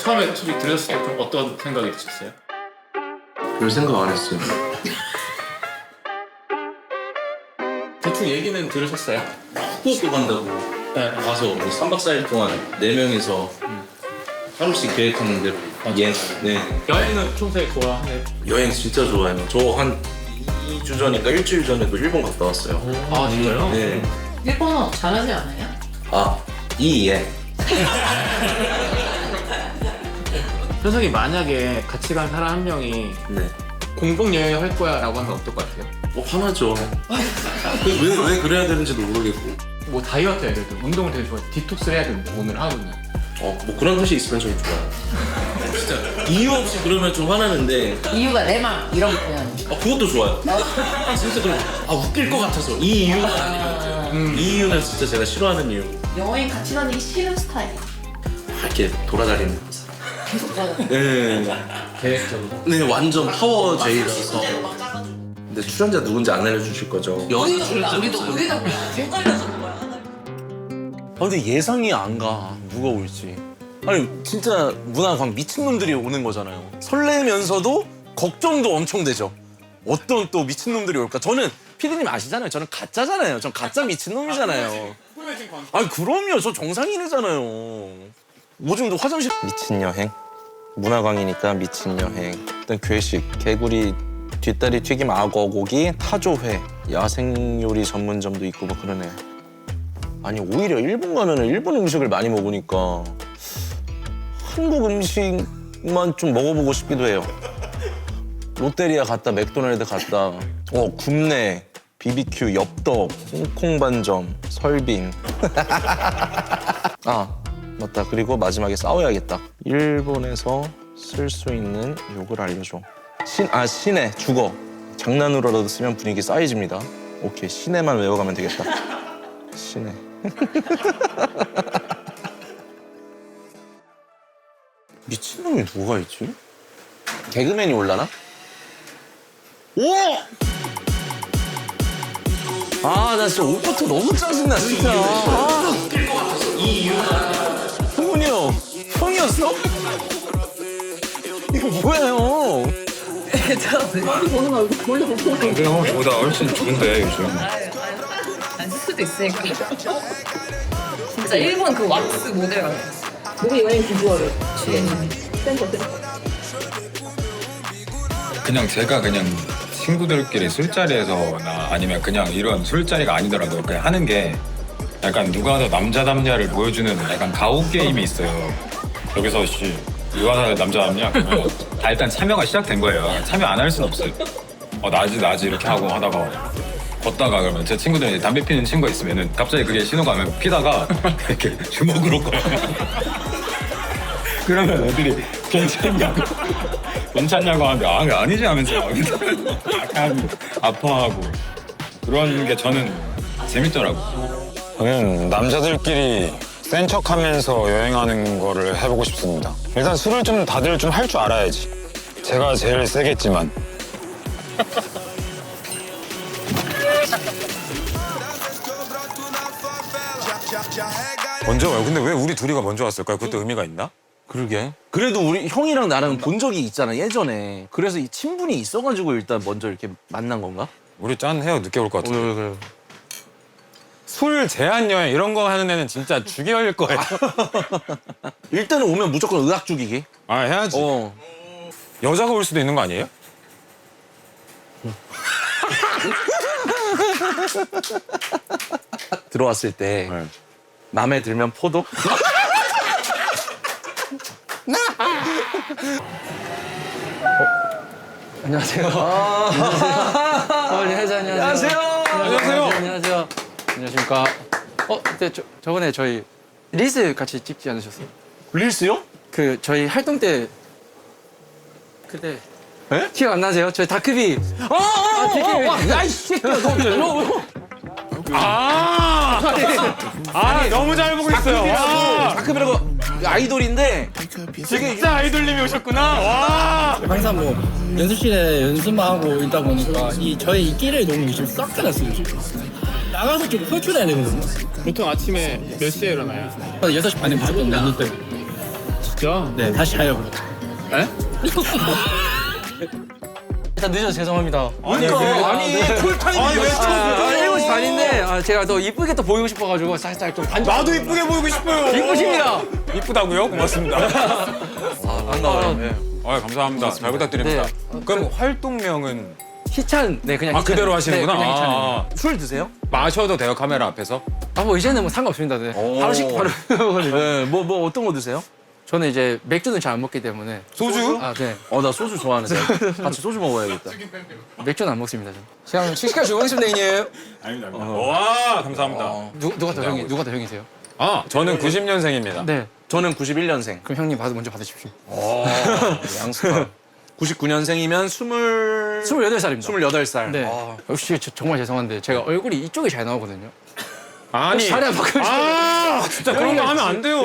처음에 소식 들으셨을 때 좀 어떤 생각이 드셨어요? 별 생각 안 했어요. 대충 얘기는 들으셨어요? 후쿠오카 간다고 네. 가서 우리 3박 4일 동안 4명이서 하루씩 계획하는 대로 네. 여행은 평소에 좋아하나요? 여행 진짜 좋아해요. 저 한 2주 전인가 일주일 전에도 일본 갔다 왔어요. 아 진짜요? 네. 일본어 잘하지 않아요? 아, 이해. 현석이 만약에 같이 간 사람 한 명이 네. 공동 여행을 할 거야 라고 하면 어떨 것 같아요? 화나죠. 왜 그래야 되는지도 모르겠고. 뭐 다이어트 해야 돼도 운동을 되게 좋아해 디톡스를 해야 되는데 오늘 하루는 뭐 그런 뜻이 있으면 좀 좋아요. 진짜 이유 없이 그러면 좀 화나는데 이유가 내 맘 이런 표현. 그것도 좋아요. 진짜 그럼 웃길 것 같아서 이 이유가 아니에요. 이 이유는 진짜 제가 싫어하는 이유. 여행 같이 다니기 싫은 스타일. 이렇게 돌아다니는 사람. 계속 가요. 네. 계획적으로 네, 완전 파워 제이라서. 근데 출연자 누군지 안 알려주실 거죠? 여자 출연자. 우리도 헷갈려서 거야. 근데 예상이 안 가. 누가 올지. 아니 진짜 문화광 미친놈들이 오는 거잖아요. 설레면서도 걱정도 엄청 되죠. 어떤 또 미친놈들이 올까? 저는 피디님 아시잖아요. 저는 가짜잖아요. 전 가짜 미친놈이잖아요. 아니 그럼요. 저 정상인이잖아요. 오줌도 화장실 미친 여행, 문화광이니까 미친 여행. 일단 괴식, 개구리 뒷다리 튀김 악어 고기, 타조회, 야생 요리 전문점도 있고 뭐 그러네. 아니 오히려 일본 가면은 일본 음식을 많이 먹으니까 한국 음식만 좀 먹어보고 싶기도 해요. 롯데리아 갔다 맥도날드 갔다 굽네, BBQ, 엽떡, 홍콩 반점, 설빙. 아 맞다. 그리고 마지막에 싸워야겠다. 일본에서 쓸 수 있는 욕을 알려줘. 신의 죽어. 장난으로라도 쓰면 분위기 싸해집니다. 오케이, 신의만 외워가면 되겠다. 신의. 미친놈이 누가 있지? 개그맨이 올라나? 오! 아, 나 진짜 옷부터 너무 짜증나, 진짜. 성훈이 형, 형이었어? 이거 뭐야, 형? 근데 형보다 훨씬 좋은데 요즘. 안 쓸 수도 있으니까. 진짜 일본 그 왁스 모델 같아. 우리 여행 비주얼을 센터. 그냥 제가 그냥 친구들끼리 술자리에서나 아니면 그냥 이런 술자리가 아니더라도 그냥 하는 게 약간 누가 더 남자답냐를 보여주는 약간 가오 게임이 있어요. 여기서 누가 더 남자답냐? 그러면 다 일단 참여가 시작된 거예요. 참여 안 할 수는 없어요. 나지 이렇게 하고 하다가 걷다가 그러면 제 친구들이 담배 피는 친구가 있으면은 갑자기 그게 신호가 오면 피다가 이렇게 주먹으로 꺼요. 그러면 애들이 괜찮냐고 하는데 아니지 하면서 약간 아파하고 그런 게 저는 재밌더라고요. 저는 남자들끼리 센 척하면서 여행하는 거를 해보고 싶습니다. 일단 술을 좀 다들 좀 할 줄 알아야지. 제가 제일 세겠지만. 먼저 와요. 근데 왜 우리 둘이가 먼저 왔을까요? 그것도 의미가 있나? 그러게. 그래도 우리 형이랑 나랑 본 적이 있잖아, 예전에. 그래서 이 친분이 있어가지고 일단 먼저 이렇게 만난 건가? 우리 짠 해요. 늦게 올 것 같은데. 그래. 술 제한 여행 이런 거 하는 애는 진짜 죽여일 거예요. 일단은 오면 무조건 의학 죽이기. 아 해야지. 어. 여자가 올 수도 있는 거 아니에요? 들어왔을 때 네. 마음에 들면 포도? 안녕하세요. 안녕하세요. 안녕하세요. 안녕하십니까. 근데 저번에 저희 릴스 같이 찍지 않으셨어요? 릴스요? 그 저희 활동 때 그때 에? 기억 안 나세요? 저희 다크비. 야이 새끼야, 너. 너무 잘 보고 있어요. 와. 다크비라고 아이돌인데 진짜 아이돌님이 오셨구나. 와. 항상 뭐 연습실에 연습만 하고 있다 보니까 저의 이 끼를 너무 요즘 썩 해놨어요. 나가서 좀 표출해야 되거든요. 보통 아침에 몇 시에 일어나요? 6시 반에 무조건 연습 때 진짜? 네, 다시 하려고. 일단 늦어서 죄송합니다. 아니 쿨타임이 왜 7시 반인데 제가 더 이쁘게 또 보이고 싶어가지고 살짝 좀 단정. 나도 이쁘게 보이고 싶어요. 이쁘십니다. 이쁘다고요? 고맙습니다. 반가워요. 네. 감사합니다. 잘 부탁드립니다. 그럼 활동명은 희찬. 네, 그냥 희찬. 그대로 하시는구나. 네, 그냥 희찬이에요. 술 드세요? 마셔도 돼요, 카메라 앞에서? 뭐 이제는 뭐 상관없습니다. 네. 바로 네, 뭐 어떤 거 드세요? 저는 이제 맥주는 잘 안 먹기 때문에. 소주? 네. 나 소주 좋아하는데. 같이 소주 먹어야겠다. 맥주는 안 먹습니다. 저는. 그냥 식식할 수 있습니다, 형님. 아닙니다. 와, 감사합니다. 누가 더 형이세요? 저는 90년생입니다. 네. 저는 91년생. 그럼 형님 먼저 받으십시오. 양수가. 99년생이면 28살입니다. 28살. 네. 역시 정말 죄송한데 제가 얼굴이 이쪽이 잘 나오거든요. 아니. 자리 안 바꿔주세요. 진짜 그런 거 하면 안 돼요.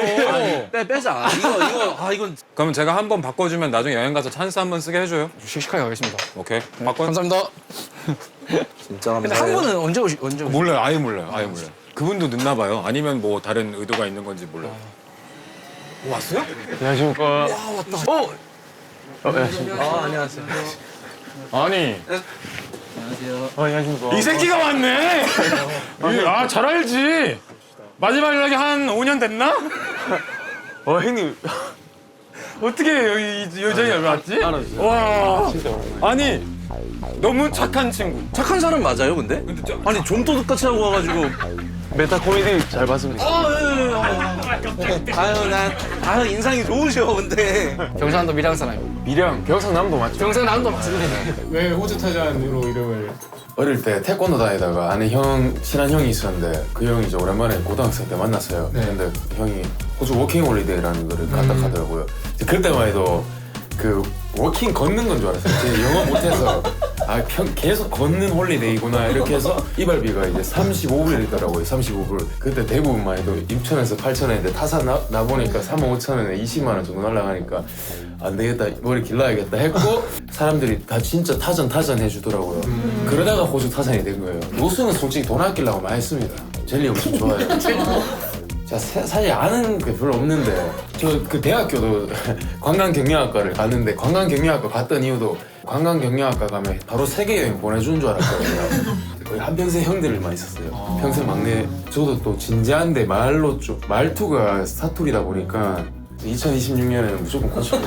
빼자. 이건. 그럼 제가 한번 바꿔주면 나중에 여행 가서 찬스 한번 쓰게 해줘요. 씩씩하게 하겠습니다. 오케이. 바꿔. 감사합니다. 진짜 근데 감사해요. 한 분은 언제 오시? 몰라요. 아예 몰라요. 그분도 늦나 봐요. 아니면 뭐 다른 의도가 있는 건지 몰라요. 왔어요? 안녕하십니까. 안녕하세요. 아니. 안녕하세요. 안녕하십니까. 이 새끼가 왔네. 잘 알지. 마지막 연락이 한 5년 됐나? 형님. 어떻게 여기 여자가 왜 왔지? 와. 아니 너무 착한 친구. 착한 사람 맞아요, 근데? 아니 좀도둑같이 하고 와가지고. 메타 코미디 잘 봤습니다. 아유 인상이 좋으셔, 근데. 경상도 밀양 사람이에요. 미량 경상남도 맞죠? 경상남도 맞습니다. 왜 호주 타잔으로 이름을? 어릴 때 태권도 다니다가 아는 친한 형이 있었는데 그 형이 이제 오랜만에 고등학생 때 만났어요. 근데 형이 호주 워킹 홀리데이라는 거를 갖다 하더라고요. 그때만 해도 그 워킹 걷는 건 줄 알았어요. 제가 영어 못해서 계속 걷는 홀리데이구나 이렇게 해서 이발비가 이제 35불이더라고요. 35불. 그때 대부분만 해도 인천에서 8,000원인데 타사 나 보니까 35,000원에 20만 원 정도 날라가니까 안 되겠다, 머리 길러야겠다 했고 사람들이 다 진짜 타전 해주더라고요. 그러다가 호주 타산이 된 거예요. 노수는 솔직히 돈 아끼려고 많이 했습니다. 젤리 엄청 좋아해요. 제가 사실 아는 게 별로 없는데 저 그 대학교도 관광경영학과를 갔는데 관광경영학과 갔던 이유도 관광경영학과 가면 바로 세계여행 보내주는 줄 알았거든요. 거의 한평생 형들만 있었어요. 평생 막내. 저도 또 진지한데 말투가 사투리다 보니까 2026년에는 무조건 고치고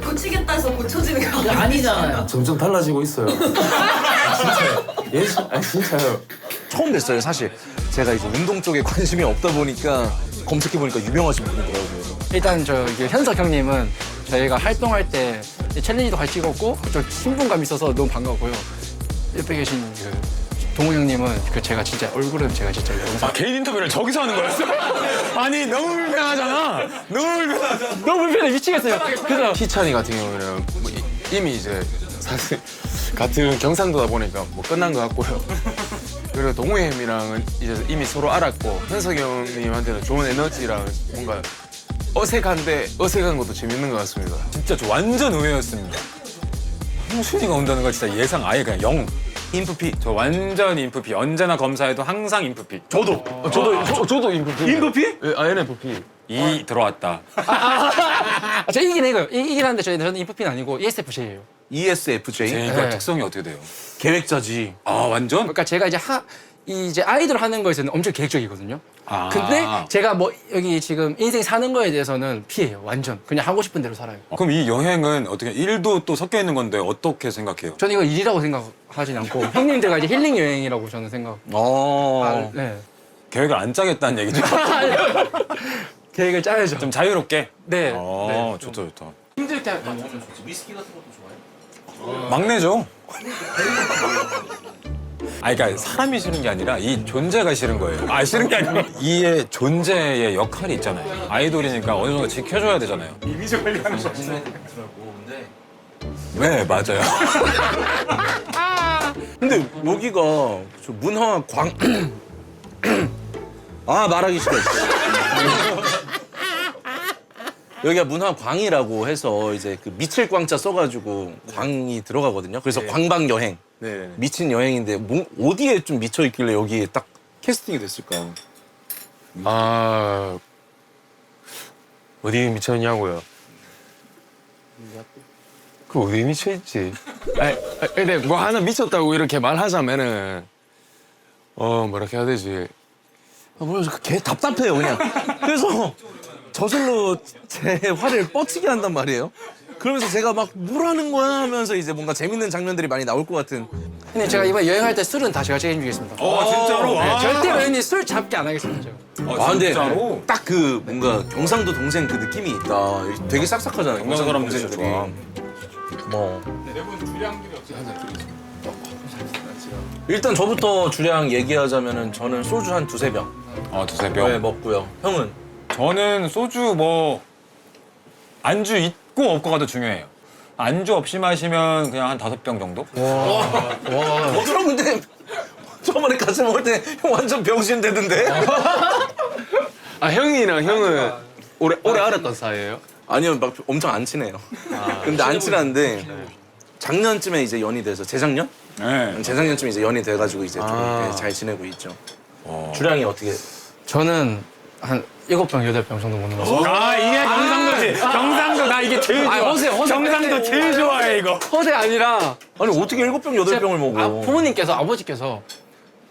고치겠다 해서 고쳐지는 거 아니잖아요. 점점 달라지고 있어요. 진짜요. 진짜요. 처음 뵀어요, 사실. 제가 이제 운동 쪽에 관심이 없다 보니까 검색해보니까 유명하신 분이더라고요. 일단 현석 형님은 저희가 활동할 때 챌린지도 같이 찍었고 좀 친분감 있어서 너무 반가웠고요. 옆에 계신 동우 형님은 제가 진짜 얼굴은 제가 진짜 개인 인터뷰를 저기서 하는 거였어? 아니 너무 불편하잖아. 너무 불편해 미치겠어요. 그래서 희찬이 같은 경우는 뭐 이미 이제 사실 같은 경상도다 보니까 뭐 끝난 것 같고요. 그리고 동우이 형이랑은 이제 이미 서로 알았고 현석이 형님한테는 좋은 에너지랑 뭔가 어색한데 어색한 것도 재밌는 것 같습니다. 진짜 저 완전 의외였습니다. 형순이가 온다는 걸 진짜 예상 아예 그냥 0. 인프피. 저 완전 인프피. 언제나 검사해도 항상 인프피. 저도 인프피. 인프피? 네, INFP. 이 들어왔다. 저 이긴 해요. 이긴 하는데 저는 인프피는 아니고 ESFJ예요. ESFJ. 그러니까 네. 특성이 어떻게 돼요? 계획자지. 완전? 그러니까 제가 이제 아이돌 하는 거에서는 엄청 계획적이거든요. 근데 제가 뭐 여기 지금 인생 사는 거에 대해서는 피해요. 완전 그냥 하고 싶은 대로 살아요. 그럼 이 여행은 어떻게 일도 또 섞여 있는 건데 어떻게 생각해요? 저는 이거 일이라고 생각하진 않고 형님들과 이제 힐링 여행이라고 저는 생각. 네. 계획을 안 짜겠다는 얘기죠? 계획을 짜야죠. 좀 자유롭게? 네. 좋다. 힘들 때 위스키 같은 것도 좋아해? 막내죠. 그러니까 사람이 싫은 게 아니라 이 존재가 싫은 거예요. 싫은 게 아니라 이의 존재의 역할이 있잖아요. 아이돌이니까 어느 정도 지켜줘야 되잖아요. 이미지 관리하는 거 같아요. 네, 맞아요. 근데 여기가 저 문화광 말하기 싫어. 여기가 문화광이라고 해서 이제 그 미칠 광자 써가지고 광이 들어가거든요. 그래서 광방 여행. 네. 미친 여행인데 어디에 좀 미쳐 있길래 여기에 딱 캐스팅이 됐을까? 어디에 미쳤냐고요? 그 어디에 미쳐있지? 근데 뭐 하나 미쳤다고 이렇게 말하자면은 뭐라 해야 되지? 뭐야, 걔 답답해요, 그냥. 그래서 저절로 제 화를 뻗치게 한단 말이에요. 그러면서 제가 막 뭐라는 거야 하면서 이제 뭔가 재밌는 장면들이 많이 나올 것 같은. 형님 제가 이번 여행할 때 술은 다 제가 책임지겠습니다. 진짜로? 네, 절대로 형님 술 잡게 안 하겠습니다 제가. 근데 딱 그 뭔가 경상도 동생 그 느낌이 있다. 되게 싹싹하잖아요. 경상도 동생들이. 뭐. 일단 저부터 주량 얘기하자면은 저는 소주 한 2~3병. 두세 병. 네, 먹고요. 형은? 저는 소주 뭐 안주 있고 없고가 더 중요해요. 안주 없이 마시면 그냥 한 5병 정도? 그럼 근데 저번에 같이 먹을 때 형 완전 병신 되던데? 형이랑 형은 오래 알았던 사이예요? 아니요, 막 엄청 안 친해요. 근데 안 친한데 작년쯤에 이제 연이 돼서 재작년? 네. 재작년쯤에 이제 연이 돼가지고 이제 좀 잘 지내고 있죠. 주량이 어떻게? 저는 한 7병, 8병 정도 먹는 거 같아요. 이게 경상도지. 경상도 나 이게 제일 좋아. 허세. 경상도 제일 좋아해 이거. 허세 아니라 아니 어떻게 7병, 8병을 먹어? 부모님께서 아버지께서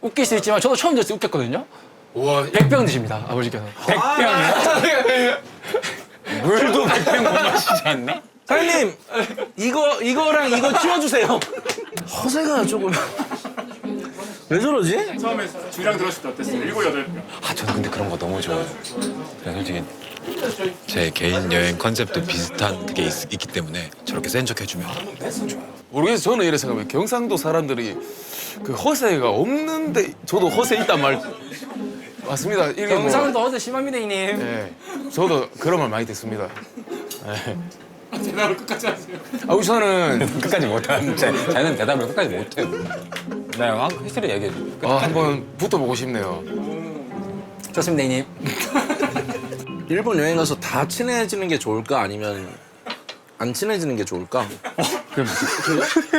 웃길 수 있지만 저도 처음 들었을 때 웃겼거든요. 100병 드십니다 아버지께서. 100병이요? 물도 100병 못 마시지 않나? 사장님 이거랑 이거 치워주세요. 허세가 조금 왜 저러지? 처음에 주량 들었을 때 어땠어요? 7, 8병. 저는 근데 그런 거 너무 좋아해요. 그냥 솔직히 제 개인 여행 컨셉도 비슷한 그게 있기 때문에 저렇게 센 척 해주면 모르겠어요. 저는 이래 생각해요. 경상도 사람들이 그 허세가 없는데 저도 허세 있단 말 맞습니다. 이게 경상도 허세 심합니다 형님. 네, 저도 그런 말 많이 듣습니다. 대답을 끝까지 하세요. 우선은 끝까지 못하는 쟤는 대답을 끝까지 못해. 내가 확실히 얘기해 줘. 한번 붙어보고 싶네요. 좋습니다 형님. 일본 여행 가서 다 친해지는 게 좋을까 아니면 안 친해지는 게 좋을까?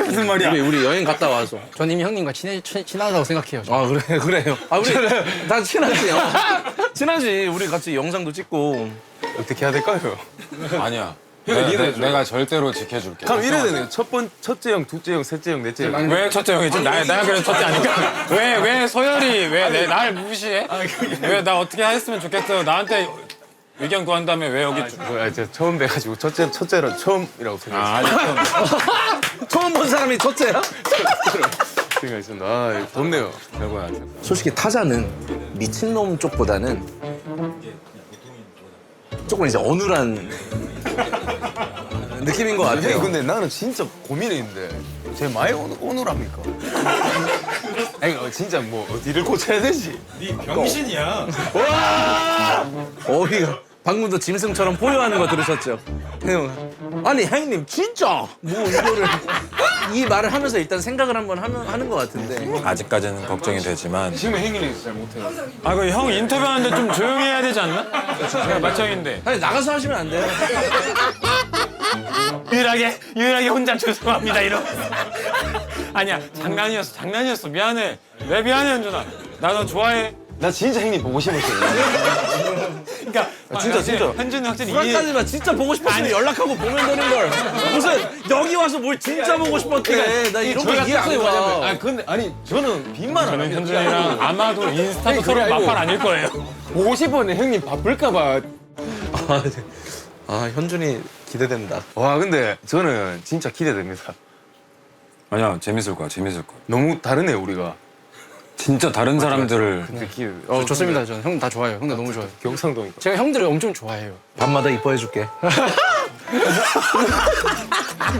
무슨 말이야? 우리 여행 갔다 와서. 전 이미 형님과 친하다고 생각해요. 그래요. 우리 다 친하지요. 친하지. 우리 같이 영상도 찍고. 어떻게 해야 될까요? 아니야. 이래줘. 내가 절대로 지켜줄게. 그럼 이래야 되네요. 첫째 형, 둘째 형, 셋째 형, 넷째 형. 왜 첫째 형이지? 내가 그래서 첫째 아니까. 왜 서열이 왜 날 무시해? 왜 나 어떻게 했으면 좋겠어? 나한테 의견 구한 다음에 왜 여기 제가 처음 뵈가지고 첫째로 처음이라고 생각했어요. 처음 본 사람이 첫째야? 생각했습니다. 덥네요. 솔직히 타자는 미친놈 쪽보다는 조금 이제 어눌한 느낌인 것 같아요. 근데 나는 진짜 고민했는데 제 많이 오늘합니까? 아니 진짜 뭐 어디를 고쳐야 되지? 네 병신이야. 와! 방금도 짐승처럼 포효하는 거 들으셨죠? 형, 아니 형님 진짜 뭐 이거를 이 말을 하면서 일단 생각을 한번 하는 것 같은데. 아직까지는 걱정이 되지만. 지금 행위를 잘 못해요. 그 형 인터뷰하는데 좀 조용히 해야 되지 않나? 제가 마청인데. 아니 나가서 하시면 안 돼요. 유일하게 혼자 죄송합니다 이러. 아니야 장난이었어 미안해. 왜 미안해 현준아. 나 너 좋아해. 나 진짜 형님 보고 싶었어요. 그러니까 진짜. 현준이 확실히 불안까지만 진짜 보고 싶었으면 연락하고 보면 되는 걸. 무슨 여기 와서 뭘 진짜 보고 싶었대. 나 이런 거 이해 안 가. 근데 저는 빈말 안 저는 합니다. 현준이랑 아마도 인스타도 서로 마팔 아닐 거예요. 보고 싶었는데 형님 바쁠까봐. 현준이 기대된다. 와 근데 저는 진짜 기대됩니다. 아니야 재밌을 거야. 너무 다르네요 우리가. 진짜 다른 사람들을. 근데 기대. 좋습니다. 저는 형 다 좋아해요. 형들 너무 좋아해요. 경상도니까. 제가 형들을 엄청 좋아해요. 밤마다 이뻐해줄게.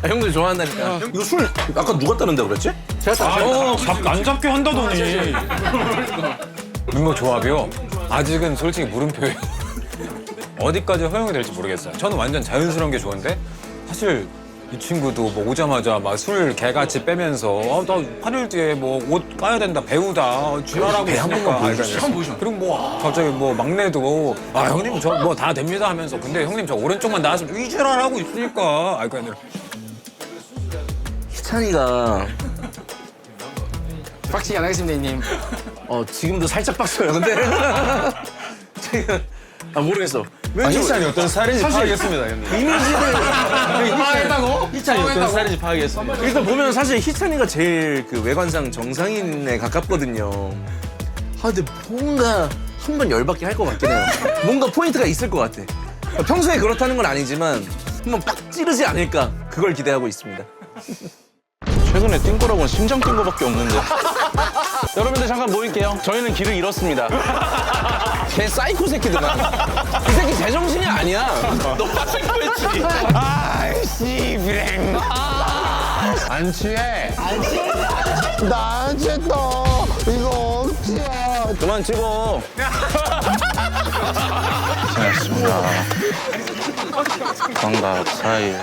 형들 좋아한다니까. 이거 술 아까 누가 따른다고 그랬지? 제가 안 잡게 한다더니. 멤버 조합이요. 아직은 솔직히 물음표예요. 어디까지 허용이 될지 모르겠어요. 저는 완전 자연스러운 게 좋은데 사실 이 친구도 뭐 오자마자 막 술 개같이 빼면서 나 8일 뒤에 뭐 옷 까야 된다 배우다 지랄하고 있으니까 그리고 뭐 갑자기 뭐 막내도 형님 저 뭐 다 됩니다 하면서 근데 형님 저 오른쪽만 나왔으면 이 지랄하고 있으니까 그러니까 희찬이가 빡치게 안 하겠습니다 형님. 지금도 살짝 빡쳐요. 근데 지금 아 모르겠어. 왠지 희찬이 어떤 스타일인지 파악했습니다, 형님. 이미지를 파악했다고? 희찬이 어떤 스타일인지 파악했습니다. 일단 보면 사실 희찬이가 제일 그 외관상 정상인에 가깝거든요. 아 근데 뭔가 한 번 열받게 할 것 같긴 해요. 뭔가 포인트가 있을 것 같아. 평소에 그렇다는 건 아니지만 한번 빡 찌르지 않을까 그걸 기대하고 있습니다. 최근에 뛴 거라고는 심장 뛴 거밖에 없는데. 여러분들 잠깐 모일게요. 저희는 길을 잃었습니다. 걔 사이코 새끼들만. 이 새끼 제정신이 아니야. 너 사이코했지. 아이씨 불행. 안 취해. 나 취했다. 이거 억지야. 그만 찍어. 고생하셨습니다. 정답 4일.